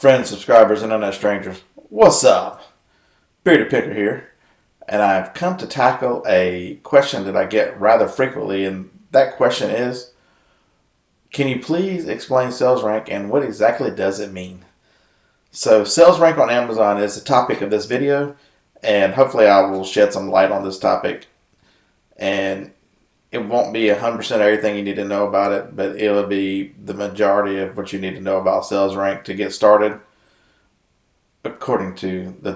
Friends, subscribers, internet strangers, what's up? Bearded Picker here, and I've come to tackle a question that I get rather frequently, and that question is, can you please explain sales rank and what exactly does it mean? So sales rank on Amazon is the topic of this video, and hopefully I will shed some light on this topic, and it won't be 100% everything you need to know about it, but it'll be the majority of what you need to know about sales rank to get started, according to the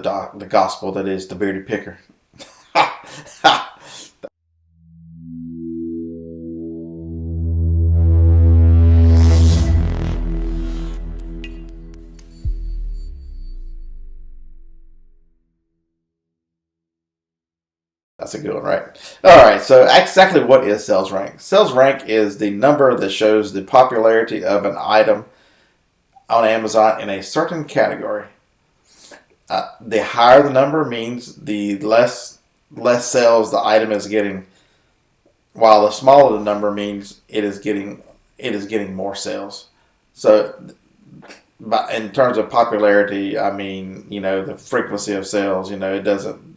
gospel that is the Bearded Picker. That's a good one, right? All right, so exactly what is sales rank? Sales rank is the number that shows the popularity of an item on Amazon in a certain category. The higher the number means the less sales the item is getting, while the smaller the number means it is getting more sales. So, in terms of popularity, I mean, the frequency of sales. It doesn't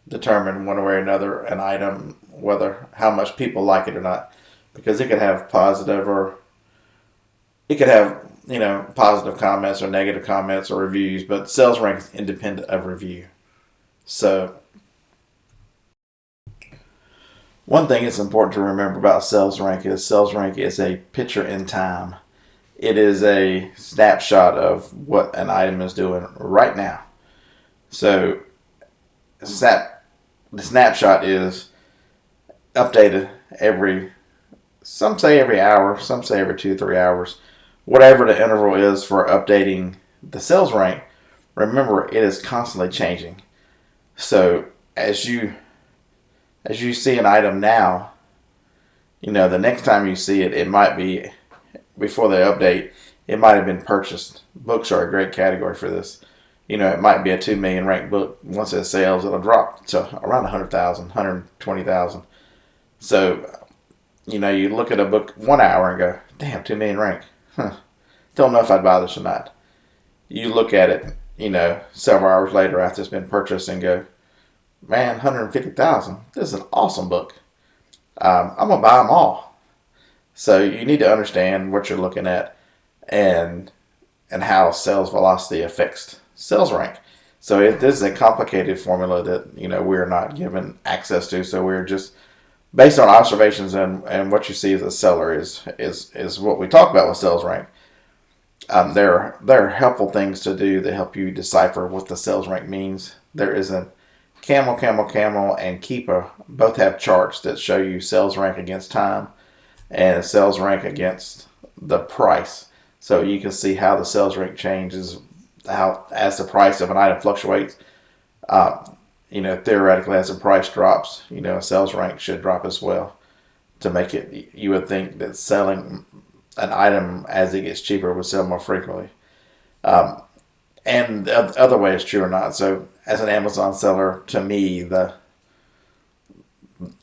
determine one way or another an item whether how much people like it or not, because it could have positive or it could have positive comments or negative comments or reviews, but sales rank is independent of review. So one thing it's important to remember about sales rank is a picture in time. It is a snapshot of what an item is doing right now. So the snapshot is updated some say every hour, some say every 2-3 hours. Whatever the interval is for updating the sales rank, remember it is constantly changing. So as you see an item now, the next time you see it, it might be before they update, it might have been purchased. Books are a great category for this. It might be a 2 million ranked book. Once it sells, it'll drop to around 100,000, 120,000. So, you look at a book 1 hour and go, damn, 2 million ranked. Don't know if I'd buy this or not. You look at it, several hours later after it's been purchased and go, man, 150,000. This is an awesome book. I'm going to buy them all. So you need to understand what you're looking at and how sales velocity affects sales rank. So this is a complicated formula that we're not given access to. So we're just based on observations and what you see as a seller is what we talk about with sales rank. There are helpful things to do that help you decipher what the sales rank means. There is a Camel, and Keepa both have charts that show you sales rank against time and sales rank against the price. So you can see how the sales rank changes as the price of an item fluctuates. Theoretically, as the price drops, sales rank should drop as well to make it. You would think that selling an item as it gets cheaper would sell more frequently. And the other way is true or not. So as an Amazon seller, to me,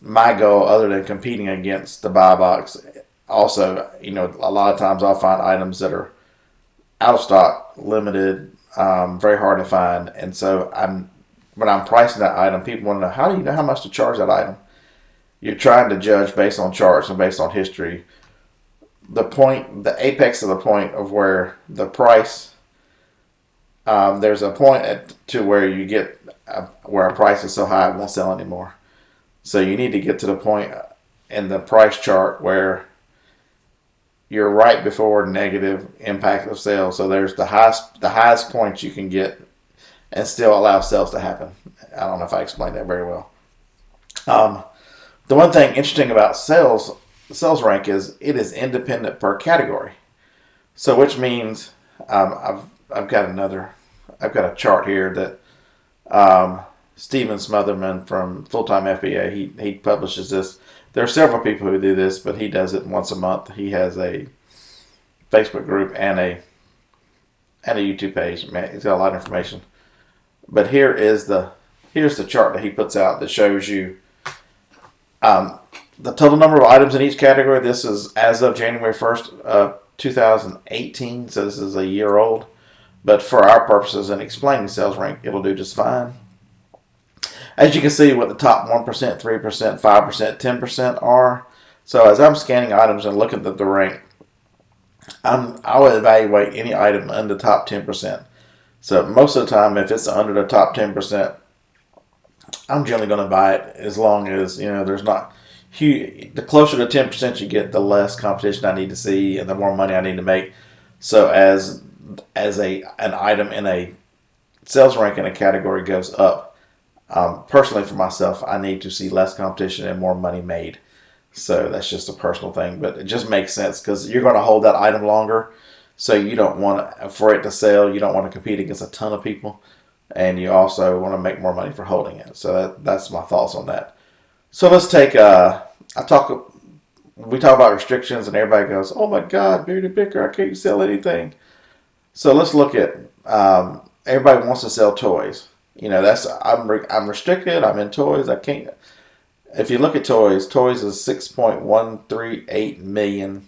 my goal, other than competing against the buy box, also, a lot of times I'll find items that are out of stock, limited, very hard to find. And so when I'm pricing that item, people want to know, how do you know how much to charge that item? You're trying to judge based on charts and based on history. The apex of the point of where the price, there's a point to where you get where a price is so high it won't sell anymore. So you need to get to the point in the price chart where you're right before negative impact of sales. So there's the highest point you can get and still allow sales to happen. I don't know if I explained that very well. The one thing interesting about sales rank is it is independent per category. So which means I've got a chart here that Stephen Smotherman from Full-Time FBA, he publishes this. There are several people who do this, but he does it once a month. He has a Facebook group and a YouTube page. Man, he's got a lot of information. But here's the chart that he puts out that shows you the total number of items in each category. This is as of January 1st of 2018, so this is a year old. But for our purposes in explaining sales rank, it'll do just fine. As you can see what the top 1%, 3%, 5%, 10% are. So as I'm scanning items and looking at the rank, I will evaluate any item under the top 10%. So most of the time, if it's under the top 10%, I'm generally going to buy it as long as, there's not huge. The closer to 10% you get, the less competition I need to see and the more money I need to make. So as an item in a sales rank in a category goes up, personally for myself, I need to see less competition and more money made. So that's just a personal thing, but it just makes sense because you're going to hold that item longer. So you don't want for it to sell. You don't want to compete against a ton of people, and you also want to make more money for holding it. So that's my thoughts on that. So let's take we talk about restrictions, and everybody goes, "Oh my God, Beardy Picker, I can't sell anything." So let's look at everybody wants to sell toys. I'm restricted. I'm in toys. I can't. If you look at toys is 6.138 million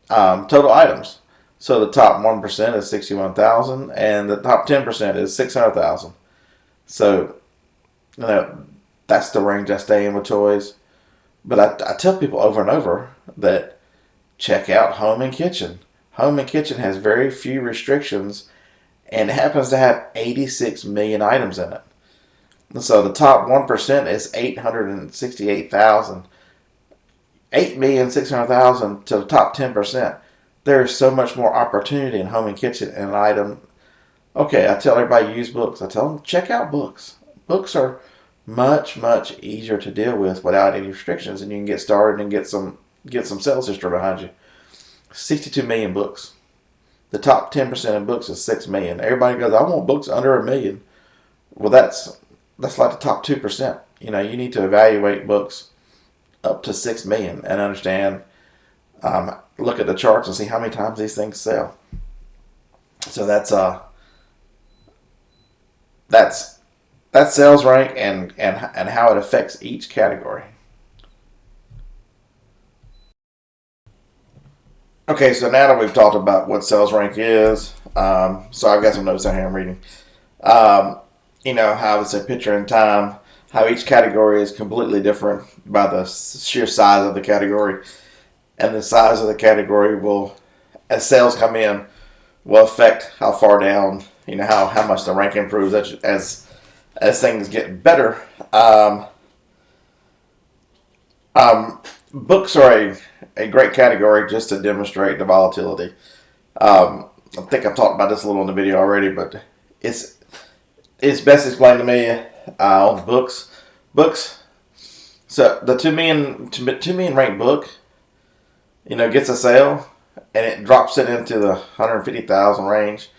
total items. So the top 1% is 61,000, and the top 10% is 600,000. So, that's the range I stay in with toys. But I tell people over and over that check out Home and Kitchen. Home and Kitchen has very few restrictions, and it happens to have 86 million items in it. And so the top 1% is 868,000. 8,600,000 to the top 10%. There is so much more opportunity in Home and Kitchen and an item. Okay, I tell everybody use books. I tell them check out books. Books are much, much easier to deal with without any restrictions, and you can get started and get some sales history behind you. 62 million books. The top 10% in books is 6 million. Everybody goes, I want books under 1 million. Well, that's like the top 2%. You need to evaluate books up to 6 million and understand, look at the charts and see how many times these things sell. So that's sales rank and how it affects each category. Okay, so now that we've talked about what sales rank is, so I've got some notes down here I'm reading. How I would say picture in time, how each category is completely different by the sheer size of the category. And the size of the category will, as sales come in, will affect how far down, how much the rank improves as things get better. Books are a great category just to demonstrate the volatility. I think I've talked about this a little in the video already, but it's best explained to me on the books. Books. So the 2 million ranked book, gets a sale, and it drops it into the 150,000 range,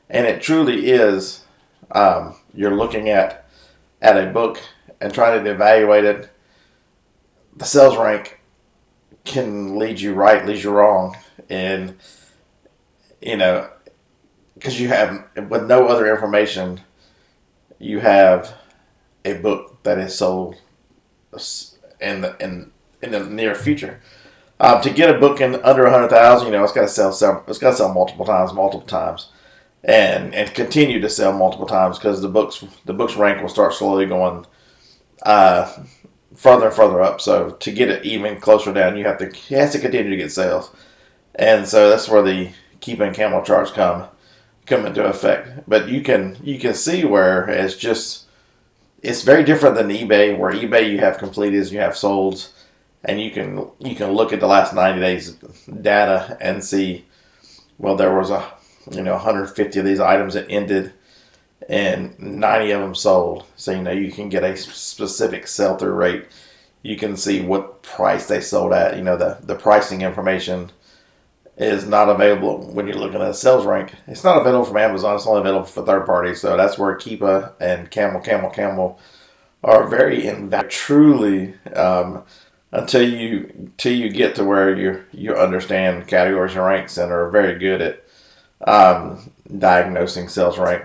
and it truly is. You're looking at a book and trying to evaluate it. The sales rank can lead you right, lead you wrong, and because you have, with no other information, you have a book that is sold in the near future. To get a book in under 100,000, it's got to sell multiple times, and continue to sell multiple times because the book's rank will start slowly going further and further up. So to get it even closer down, it has to continue to get sales, and so that's where the keep and camel charts come into effect. But you can see where it's very different than eBay, where eBay you have completeds, you have solds, and you can look at the last 90 days data and see, well, there was 150 of these items that ended and 90 of them sold. So you can get a specific sell-through rate. You can see what price they sold at. The pricing information is not available when you're looking at a sales rank. It's not available from Amazon. It's only available for third parties. So that's where Keepa and Camel are very invaluable. Truly, until you get to where you understand categories and ranks and are very good at diagnosing sales rank.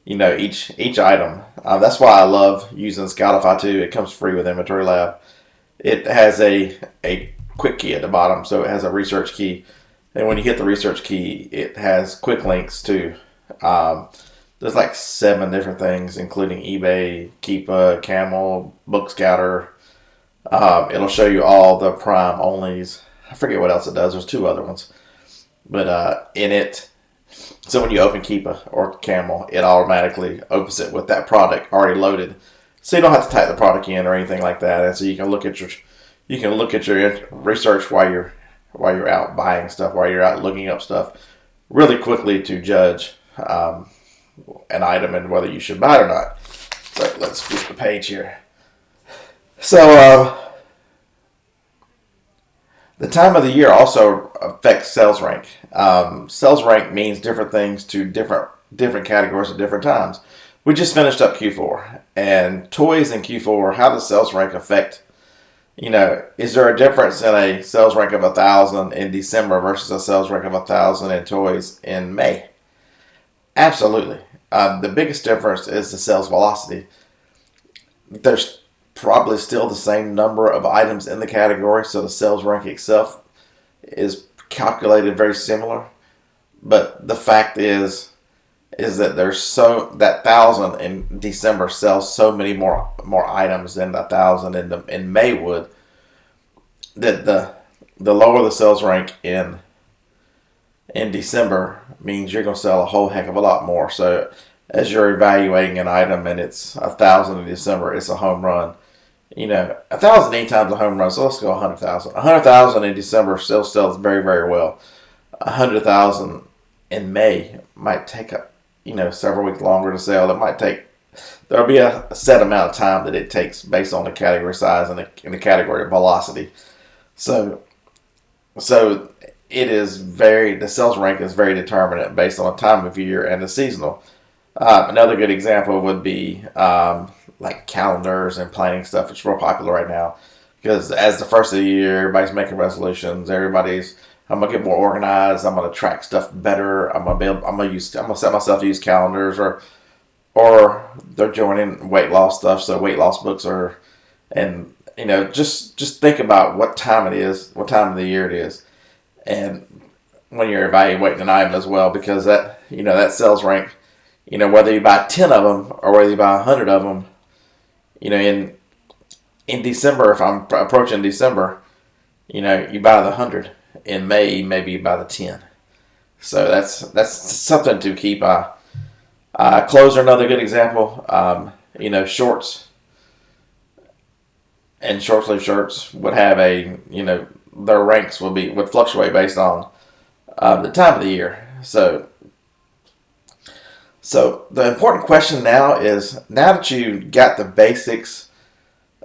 Each item. That's why I love using Scoutify too. It comes free with Inventory Lab. It has a quick key at the bottom, so it has a research key, And when you hit the research key, it has quick links to, there's like 7 different things, including eBay, Keepa, Camel, Book Scouter. It'll show you all the prime onlys. I forget what else it does. There's 2 other ones. But in it, so when you open Keepa or Camel, it automatically opens it with that product already loaded. So you don't have to type the product in or anything like that. And so you can look at your research while you're out buying stuff, while you're out looking up stuff, really quickly to judge an item and whether you should buy it or not. So let's flip the page here. So the time of the year also affects sales rank. Sales rank means different things to different categories at different times. We just finished up Q4, and toys in Q4, how does sales rank affect, is there a difference in a sales rank of 1,000 in December versus a sales rank of 1,000 in toys in May? Absolutely. The biggest difference is the sales velocity. There's probably still the same number of items in the category, so the sales rank itself is calculated very similar. But the fact is that that 1,000 in December sells so many more items than the 1,000 in May would. That the lower the sales rank in December means you're going to sell a whole heck of a lot more. So as you're evaluating an item and it's 1,000 in December, it's a home run. 1,000 anytime's a home run, so let's go 100,000. 100,000 in December still sells very, very well. 100,000 in May might take several weeks longer to sell. There'll be a set amount of time that it takes based on the category size and the category velocity. So the sales rank is very determinate based on the time of year and the seasonal. Another good example would be like calendars and planning stuff. It's real popular right now because as the first of the year, everybody's making resolutions. I'm gonna get more organized. I'm gonna track stuff better. I'm gonna set myself to use calendars or they're joining weight loss stuff. So weight loss books just think about what time it is, what time of the year it is, and when you're evaluating an item as well, because that sales rank, whether you buy 10 of them or whether you buy 100 of them, in December, if I'm approaching December, you buy the 100. In May, maybe you buy the 10. So that's something to keep. Clothes are another good example. Shorts and short sleeve shirts would have their ranks would fluctuate based on the time of the year. So the important question now is, now that you got the basics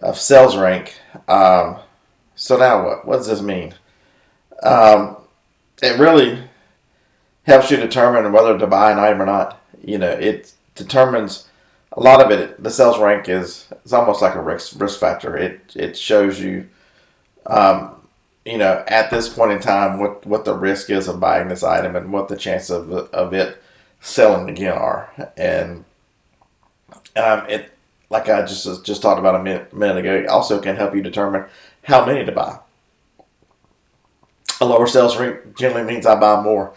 of sales rank, so now what? What does this mean? It really helps you determine whether to buy an item or not. It determines a lot of it. The sales rank is almost like a risk factor. It shows you, at this point in time, what the risk is of buying this item and what the chance of it selling again are. And it, like I just talked about a minute ago, it also can help you determine how many to buy. A lower sales rank generally means I buy more.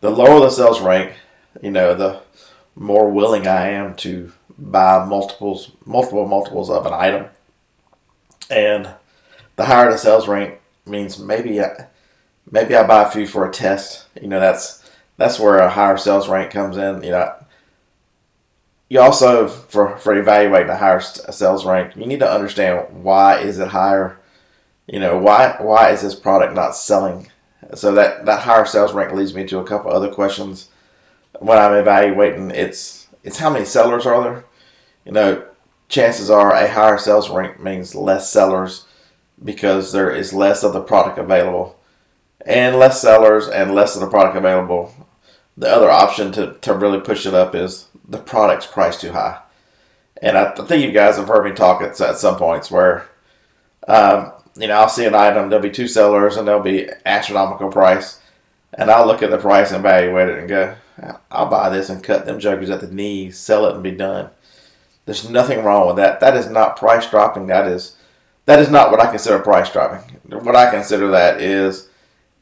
The lower the sales rank, the more willing I am to buy multiple multiples of an item. And the higher the sales rank means maybe I buy a few for a test. That's where a higher sales rank comes in. You also, for evaluating a higher sales rank, you need to understand why is it higher. Why is this product not selling? So that higher sales rank leads me to a couple other questions when I'm evaluating. It's how many sellers are there? Chances are a higher sales rank means less sellers because there is less of the product available. And less sellers and less of the product available. The other option to really push it up is the product's priced too high. And I think you guys have heard me talk at some points where I'll see an item, there'll be 2 sellers, and there'll be astronomical price. And I'll look at the price and evaluate it and go, I'll buy this and cut them jokers at the knees, sell it and be done. There's nothing wrong with that. That is not price dropping. That is not what I consider price dropping. What I consider that is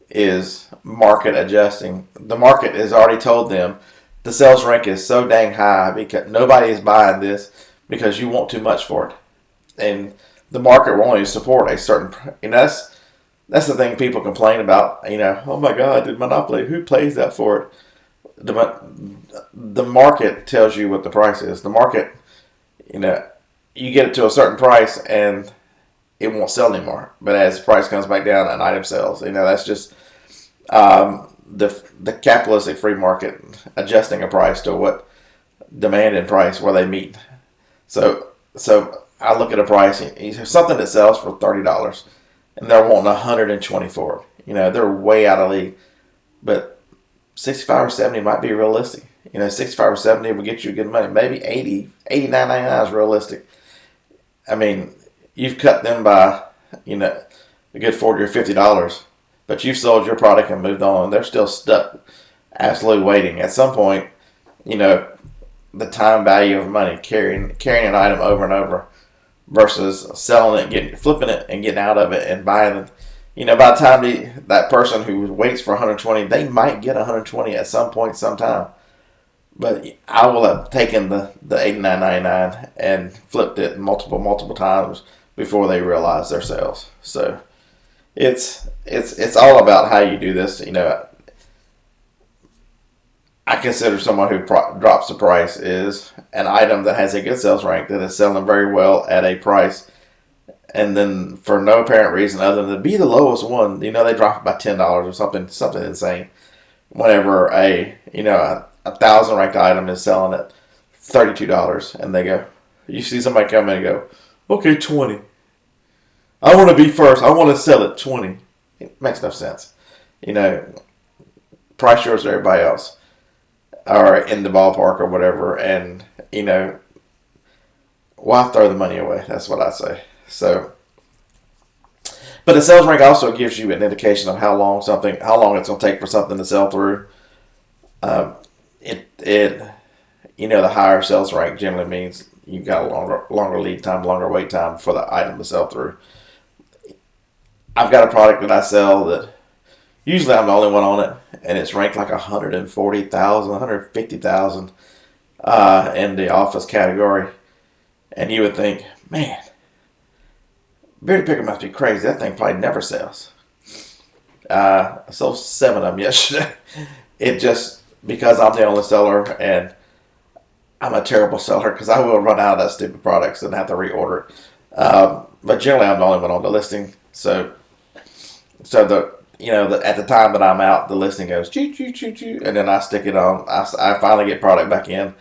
is market adjusting. The market has already told them the sales rank is so dang high because nobody is buying this because you want too much for it. And the market will only support a certain, that's the thing people complain about. Oh my God, did Monopoly? Who plays that for it? The market tells you what the price is. The market, you get it to a certain price and it won't sell anymore. But as the price comes back down, an item sells. That's just the capitalistic free market adjusting a price to what demand and price where they meet. So I look at a price, something that sells for $30, and they're wanting $120 for it. They're way out of league, but 65 or 70 might be realistic. 65 or 70 will get you good money. Maybe 80, 89.99 is realistic. I mean, you've cut them by, a good $40 or $50, but you've sold your product and moved on. They're still stuck, absolutely waiting. At some point, the time value of money, carrying an item over and over versus selling it, flipping it and getting out of it and buying it. By the time that person who waits for 120, they might get 120 at some point, sometime. But I will have taken the $89.99 and flipped it multiple times before they realize their sales. So it's all about how you do this. I consider someone who drops the price is an item that has a good sales rank that is selling very well at a price, and then for no apparent reason other than to be the lowest one, they drop it by $10 or something insane. Whenever a 1,000 ranked item is selling at $32, and they go, you see somebody come in and go, okay, 20. I want to be first. I want to sell at 20. It makes no sense. Price yours to everybody else, or in the ballpark or whatever, and why throw the money away? That's what I say. So, but the sales rank also gives you an indication of how long it's going to take for something to sell through. The higher sales rank generally means you've got a longer lead time, longer wait time for the item to sell through. I've got a product that I sell that usually I'm the only one on it, and it's ranked like 140,000, 150,000 in the office category. And you would think, man, Bearded Picker must be crazy. That thing probably never sells. I sold 7 of them yesterday. It just, because I'm the only seller, and I'm a terrible seller because I will run out of that stupid products and have to reorder it. But generally I'm the only one on the listing. So at the time that I'm out, the listing goes choo choo choo choo, and then I stick it on. I finally get product back in,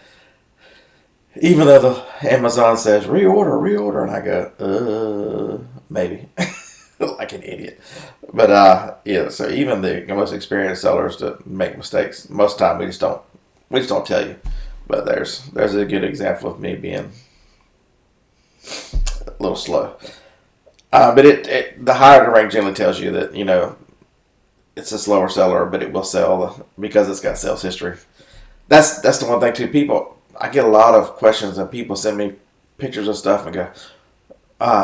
even though the Amazon says reorder, and I go maybe like an idiot. But so even the most experienced sellers that make mistakes, most of the time we just don't tell you. But there's a good example of me being a little slow. But the higher the rank generally tells you that it's a slower seller, but it will sell because it's got sales history. That's the one thing too. I get a lot of questions and people send me pictures of stuff and go,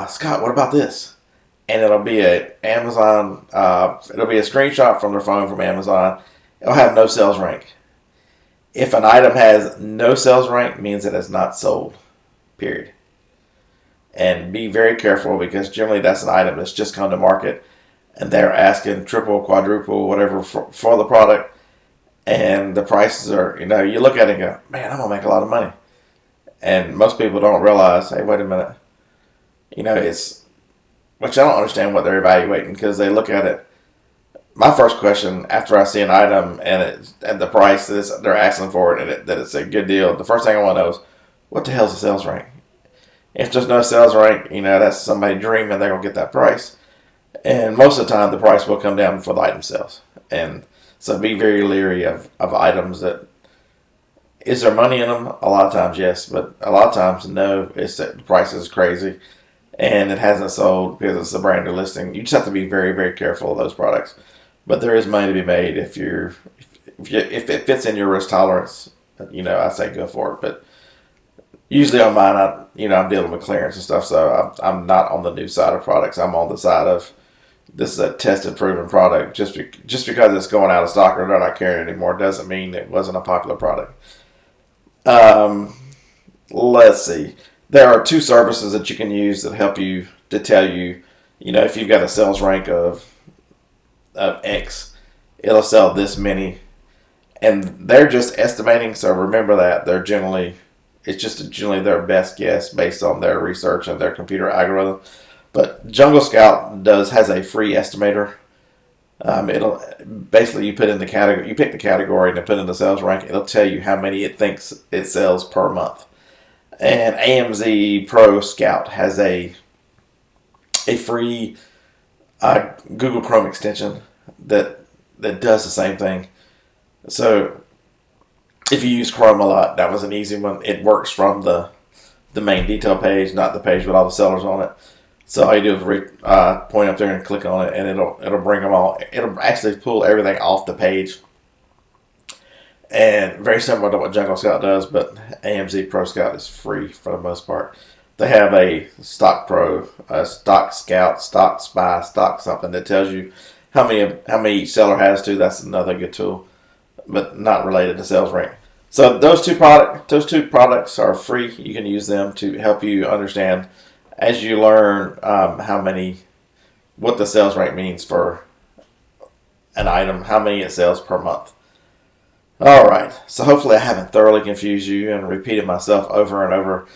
Scott, what about this? And it'll be a Amazon. It'll be a screenshot from their phone from Amazon. It'll have no sales rank. If an item has no sales rank, means it is not sold. Period. And be very careful because generally that's an item that's just come to market and they're asking triple, quadruple, whatever for the product. And the prices are, you look at it and go, man, I'm going to make a lot of money. And most people don't realize, hey, wait a minute. Which I don't understand what they're evaluating because they look at it. My first question after I see an item and the price they're asking for it and that it's a good deal, the first thing I want to know is, what the hell's the sales rank? If there's no sales rank, that's somebody dreaming they're going to get that price. And most of the time, the price will come down before the item sells. And so be very leery of items that, is there money in them? A lot of times, yes. But a lot of times, no. It's that the price is crazy and it hasn't sold because it's a brand new listing. You just have to be very, very careful of those products. But there is money to be made if it fits in your risk tolerance. I say go for it. But usually on mine, I'm dealing with clearance and stuff, so I'm not on the new side of products. I'm on the side of, this is a tested, proven product. Just because it's going out of stock or they're not carrying it anymore doesn't mean it wasn't a popular product. Um, let's see. There are 2 services that you can use that help you to tell you, if you've got a sales rank of X, it'll sell this many, and they're just estimating. So remember that it's just generally their best guess based on their research and their computer algorithm. But Jungle Scout has a free estimator. It'll basically you pick the category and put in the sales rank. It'll tell you how many it thinks it sells per month. And AMZ Pro Scout has a free Google Chrome extension that does the same thing. So if you use Chrome a lot, that was an easy one. It works from the main detail page, not the page with all the sellers on it. So all you do is point up there and click on it, and it'll bring them all. It'll actually pull everything off the page, and very similar to what Jungle Scout does. But AMZ Pro Scout is free for the most part. They have a Stock Pro, a Stock Scout, Stock Spy, Stock something that tells you how many each seller has too. That's another good tool, but not related to sales rank. So those two products are free. You can use them to help you understand as you learn what the sales rank means for an item, how many it sells per month. All right. So hopefully I haven't thoroughly confused you and repeated myself over and over.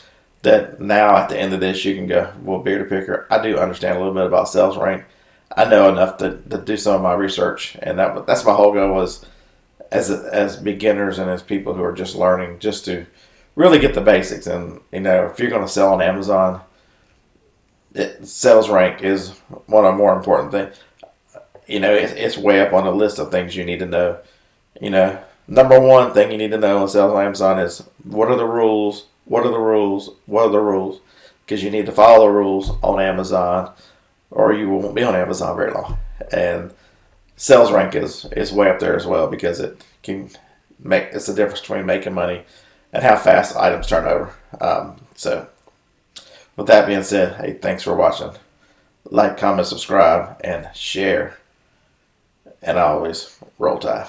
That now at the end of this you can go, well, Beardy Picker, I do understand a little bit about sales rank. I know enough to do some of my research, and that's my whole goal was as beginners and as people who are just learning, just to really get the basics. And if you're going to sell on Amazon, sales rank is one of the more important things. It's way up on the list of things you need to know. Number one thing you need to know on sales on Amazon is what are the rules. What are the rules? What are the rules? Because you need to follow the rules on Amazon, or you won't be on Amazon very long. And sales rank is way up there as well, because it's the difference between making money and how fast items turn over. So with that being said, hey, thanks for watching. Like, comment, subscribe, and share. And always roll tide.